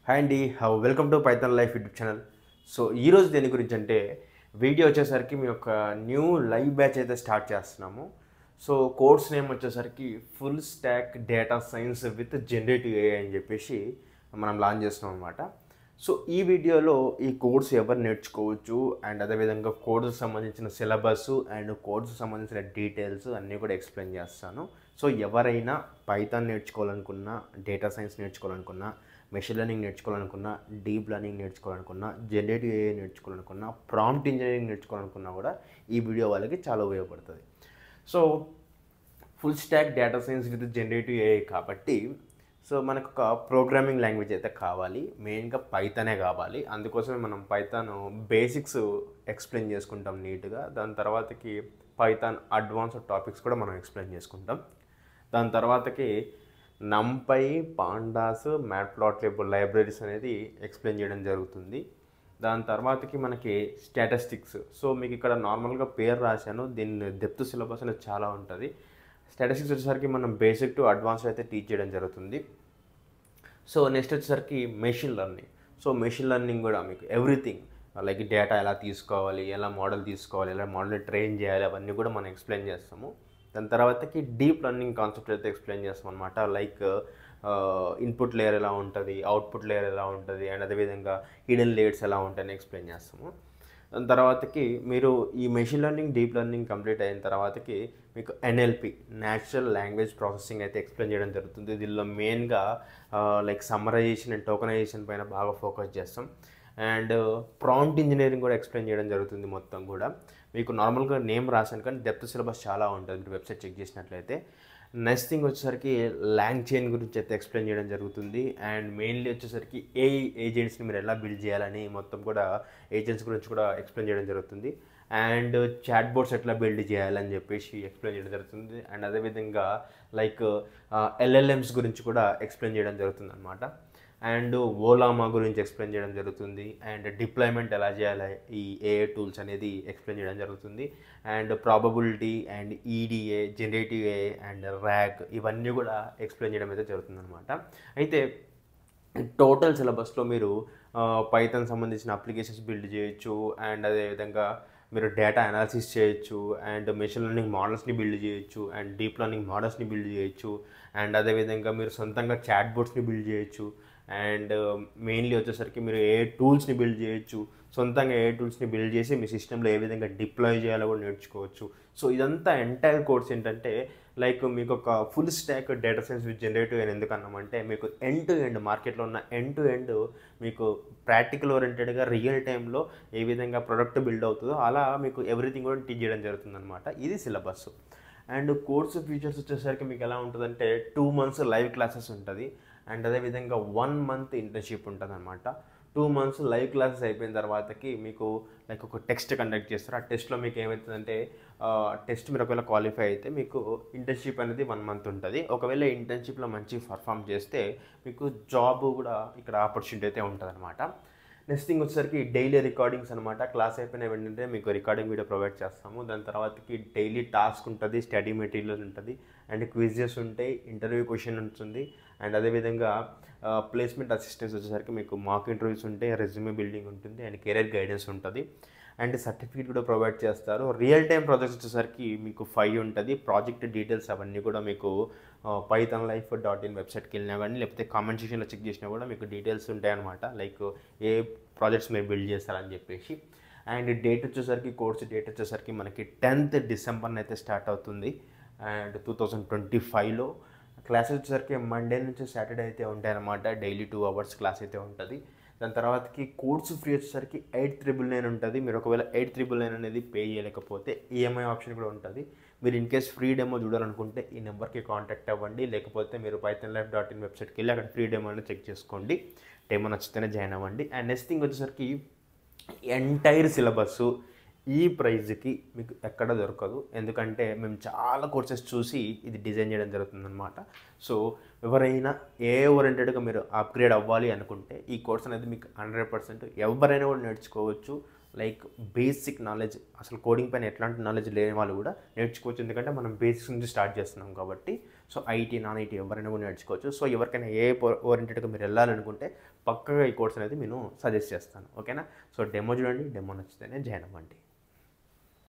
Hi అండి, welcome to Python life YouTube channel. So ఈరోజు దేని గురించి అంటే వీడియో వచ్చేసరికి మీ యొక్క న్యూ లైవ్ బ్యాచ్ అయితే స్టార్ట్ చేస్తున్నాము. సో కోర్స్ నేమ్ వచ్చేసరికి full stack data science with generative AI అని చెప్పేసి మనం లాంచ్ చేస్తున్నాం అనమాట. సో ఈ వీడియోలో ఈ కోర్స్ ఎవరు నేర్చుకోవచ్చు అండ్ అదేవిధంగా కోర్సుకు సంబంధించిన సిలబస్ అండ్ కోర్సుకు సంబంధించిన డీటెయిల్స్ అన్నీ కూడా ఎక్స్ప్లెయిన్ చేస్తాను. సో ఎవరైనా పైథాన్ నేర్చుకోవాలనుకున్నా, డేటా సైన్స్ నేర్చుకోవాలనుకున్నా, మెషిన్ లెర్నింగ్ నేర్చుకోవాలనుకున్నా, డీప్ లెర్నింగ్ నేర్చుకోవాలనుకున్నా, జనరేటివ్ ఏఐ నేర్చుకోవాలనుకున్నా, ప్రాంప్ట్ ఇంజనీరింగ్ నేర్చుకోవాలనుకున్నా కూడా ఈ వీడియో వాళ్ళకి చాలా ఉపయోగపడుతుంది. So full stack data science with generative AI కాబట్టి సో మనకు ఒక ప్రోగ్రామింగ్ లాంగ్వేజ్ అయితే కావాలి, మెయిన్గా పైథానే కావాలి. అందుకోసమే మనం పైథాన్ బేసిక్స్ ఎక్స్ప్లెయిన్ చేసుకుంటాం నీట్గా. దాని తర్వాతకి పైథాన్ అడ్వాన్స్డ్ టాపిక్స్ కూడా మనం ఎక్స్ప్లెయిన్ చేసుకుంటాం. దాని తర్వాతకి నంపై, పాండాస్, మ్యాట్ప్లాట్లిబ్ లైబ్రరీస్ అనేది ఎక్స్ప్లెయిన్ చేయడం జరుగుతుంది. దాని తర్వాతకి మనకి స్టాటిస్టిక్స్. సో మీకు ఇక్కడ నార్మల్గా పేరు రాశాను, దీని డెప్త్ సిలబస్ అనేది చాలా ఉంటుంది. స్టాటిస్టిక్స్ వచ్చేసరికి మనం బేసిక్ టు అడ్వాన్స్ అయితే టీచ్ చేయడం జరుగుతుంది. సో నెక్స్ట్ వచ్చేసరికి machine learning. So machine learning కూడా మీకు ఎవ్రీథింగ్ లైక్ డేటా ఎలా తీసుకోవాలి, ఎలా మోడల్ తీసుకోవాలి, ఎలా మోడల్ని ట్రైన్ చేయాలి, అవన్నీ కూడా మనం ఎక్స్ప్లెయిన్ చేస్తాము. దాని తర్వాతకి డీప్ లెర్నింగ్ కాన్సెప్ట్ అయితే ఎక్స్ప్లెయిన్ చేస్తాం అనమాట. లైక్ ఇన్పుట్ లేయర్ ఎలా ఉంటుంది, అవుట్పుట్ లేయర్ ఎలా ఉంటుంది, అండ్ అదేవిధంగా హిడెన్ లేయర్స్ ఎలా ఉంటాయని ఎక్స్ప్లెయిన్ చేస్తాము. దాని తర్వాతకి మీరు ఈ machine learning, deep learning complete అయిన తర్వాతకి మీకు ఎన్ఎల్పి, న్యాచురల్ లాంగ్వేజ్ ప్రాసెసింగ్ అయితే ఎక్స్ప్లెయిన్ చేయడం జరుగుతుంది. దీనిలో మెయిన్గా లైక్ సమ్మరైజేషన్ అండ్ టోకనైజేషన్ పైన బాగా ఫోకస్ చేస్తాం. అండ్ ప్రాంప్ట్ ఇంజనీరింగ్ కూడా ఎక్స్ప్లెయిన్ చేయడం జరుగుతుంది. మొత్తం కూడా మీకు నార్మల్గా నేమ్ రాశాను కానీ డెప్త్ సిలబస్ చాలా ఉంటుంది, మీరు వెబ్సైట్ చెక్ చేసినట్లయితే. నెక్స్ట్ థింగ్ వచ్చేసరికి ల్యాంగ్ చైన్ గురించి అయితే ఎక్స్ప్లెయిన్ చేయడం జరుగుతుంది. అండ్ మెయిన్లీ వచ్చేసరికి ఏఐ ఏజెంట్స్ని మీరు ఎలా బిల్డ్ చేయాలని మొత్తం కూడా ఏజెంట్స్ గురించి కూడా ఎక్స్ప్లెయిన్ చేయడం జరుగుతుంది. అండ్ చాట్ బోర్డ్స్ ఎట్లా బిల్డ్ చేయాలని చెప్పేసి ఎక్స్ప్లెయిన్ చేయడం జరుగుతుంది. అండ్ అదేవిధంగా లైక్ ఎల్ఎల్ఎమ్స్ గురించి కూడా ఎక్స్ప్లెయిన్ చేయడం జరుగుతుంది అనమాట. అండ్ ఓలామా గురించి ఎక్స్ప్లెయిన్ చేయడం జరుగుతుంది. అండ్ డిప్లాయ్మెంట్ ఎలా చేయాలి ఈ ఏఐ టూల్స్ అనేది ఎక్స్ప్లెయిన్ చేయడం జరుగుతుంది. And probability and EDA, generative AI and rag ఇవన్నీ కూడా ఎక్స్ప్లెయిన్ చేయడం అయితే జరుగుతుంది అనమాట. అయితే టోటల్ సిలబస్లో మీరు పైథాన్ సంబంధించిన అప్లికేషన్స్ బిల్డ్ చేయొచ్చు. అండ్ అదేవిధంగా మీరు డేటా అనాలిసిస్ చేయొచ్చు, అండ్ మెషిన్ లెర్నింగ్ మోడల్స్ని బిల్డ్ చేయొచ్చు, అండ్ డీప్ లెర్నింగ్ మోడల్స్ని బిల్డ్ చేయొచ్చు. అండ్ అదేవిధంగా మీరు సొంతంగా చాట్ బోట్స్ని బిల్డ్ చేయొచ్చు. అండ్ మెయిన్లీ వచ్చేసరికి మీరు ఏ టూల్స్ని బిల్డ్ చేయొచ్చు, సొంతంగా ఏ టూల్స్ని బిల్డ్ చేసి మీ సిస్టంలో ఏ విధంగా డిప్లాయ్ చేయాలో కూడా నేర్చుకోవచ్చు. సో ఇదంతా ఎంటైర్ కోర్స్ ఏంటంటే లైక్ మీకు ఒక full stack data science with generative అని ఎందుకు అన్నామంటే మీకు ఎండ్ టు ఎండ్ మార్కెట్లో ఉన్న ఎండ్ టు ఎండ్ మీకు ప్రాక్టికల్ ఓరియంటెడ్గా రియల్ టైంలో ఏ విధంగా ప్రొడక్ట్ బిల్డ్ అవుతుందో అలా మీకు ఎవ్రీథింగ్ కూడా టీచ్ చేయడం జరుగుతుంది అనమాట. ఇది సిలబస్. అండ్ కోర్సు ఫీచర్స్ వచ్చేసరికి మీకు ఎలా ఉంటుందంటే 2 months లైవ్ క్లాసెస్ ఉంటుంది. అండ్ అదేవిధంగా 1 month ఇంటర్న్షిప్ ఉంటుంది అనమాట. 2 months లైవ్ క్లాసెస్ అయిపోయిన తర్వాతకి మీకు లైక్ ఒక టెస్ట్ కండక్ట్ చేస్తారు. ఆ టెస్ట్లో మీకు ఏమవుతుందంటే టెస్ట్ మీరు ఒకవేళ క్వాలిఫై అయితే మీకు ఇంటర్న్షిప్ అనేది 1 month ఉంటుంది. ఒకవేళ ఇంటర్న్షిప్లో మంచి పర్ఫామ్ చేస్తే మీకు జాబ్ కూడా ఇక్కడ ఆపర్చునిటీ అయితే ఉంటుంది అనమాట. నెక్స్ట్ థింగ్ వచ్చేసరికి డైలీ రికార్డింగ్స్ అనమాట. క్లాస్ అయిపోయిన వెంటనే మీకు రికార్డింగ్ వీడియో ప్రొవైడ్ చేస్తాము. దాని తర్వాతకి డైలీ టాస్క్ ఉంటుంది, స్టడీ మెటీరియల్ ఉంటుంది, అండ్ క్విజెస్ ఉంటాయి, ఇంటర్వ్యూ క్వశ్చన్ ఉంటుంది. అండ్ అదేవిధంగా ప్లేస్మెంట్ అసిస్టెన్స్ వచ్చేసరికి మీకు మాక్ ఇంటర్వ్యూస్ ఉంటాయి, రెజ్యూమే బిల్డింగ్ ఉంటుంది, అండ్ కెరీర్ గైడెన్స్ ఉంటుంది. అండ్ సర్టిఫికేట్ కూడా ప్రొవైడ్ చేస్తారు. రియల్ టైం ప్రాజెక్ట్స్ వచ్చేసరికి మీకు 5 ఉంటుంది. ప్రాజెక్ట్ డీటెయిల్స్ అవన్నీ కూడా మీకు pythonlife.in వెబ్సైట్కి వెళ్ళినా కానీ లేకపోతే కామెంట్ సెక్షన్లో చెక్ చేసినా కూడా మీకు డీటెయిల్స్ ఉంటాయన్నమాట. లైక్ ఏ ప్రాజెక్ట్స్ మీరు బిల్డ్ చేస్తారని చెప్పేసి. అండ్ డేట్ వచ్చేసరికి కోర్సు డేట్ వచ్చేసరికి మనకి 10th December అయితే స్టార్ట్ అవుతుంది. అండ్ 2025లో క్లాసెస్ వచ్చేసరికి మండే నుంచి సాటర్డే అయితే ఉంటాయన్నమాట. డైలీ 2 hours క్లాస్ అయితే ఉంటుంది. దాని తర్వాతకి కోర్సు ఫ్రీ వచ్చేసరికి 8,999 ఉంటుంది. మీరు ఒకవేళ 8,999 అనేది పే చేయలేకపోతే ఈఎంఐ ఆప్షన్ కూడా ఉంటుంది. మీరు ఇన్ కేస్ ఫ్రీ డెమో చూడాలనుకుంటే ఈ నెంబర్కి కాంటాక్ట్ అవ్వండి, లేకపోతే మీరు pythonlife.in వెబ్సైట్కి వెళ్ళి అక్కడ ఫ్రీ డెమో అనేది చెక్ చేసుకోండి. డెమో నచ్చితేనే జాయిన్ అవ్వండి. అండ్ నెక్స్ట్ థింగ్ వచ్చేసరికి ఎంటైర్ సిలబస్ ఈ ప్రైజ్కి మీకు ఎక్కడ దొరకదు. ఎందుకంటే మేము చాలా కోర్సెస్ చూసి ఇది డిజైన్ చేయడం జరుగుతుందన్నమాట. సో ఎవరైనా ఏ ఓరియంటెడ్గా మీరు అప్గ్రేడ్ అవ్వాలి అనుకుంటే ఈ కోర్స్ అనేది మీకు 100% ఎవరైనా కూడా నేర్చుకోవచ్చు. లైక్ బేసిక్ నాలెడ్జ్, అసలు కోడింగ్ పైన ఎట్లాంటి నాలెడ్జ్ లేని వాళ్ళు కూడా నేర్చుకోవచ్చు. ఎందుకంటే మనం బేసిక్స్ నుంచి స్టార్ట్ చేస్తున్నాం కాబట్టి. సో ఐటీ నాన్ ఐటీ ఎవరైనా కూడా నేర్చుకోవచ్చు. సో ఎవరికైనా ఏ ఓరియంటెడ్గా మీరు వెళ్ళాలనుకుంటే పక్కగా ఈ కోర్స్ అనేది నేను సజెస్ట్ చేస్తాను. ఓకేనా? సో డెమో చూడండి, డెమో నచ్చితేనే జాయిన్ అవ్వండి.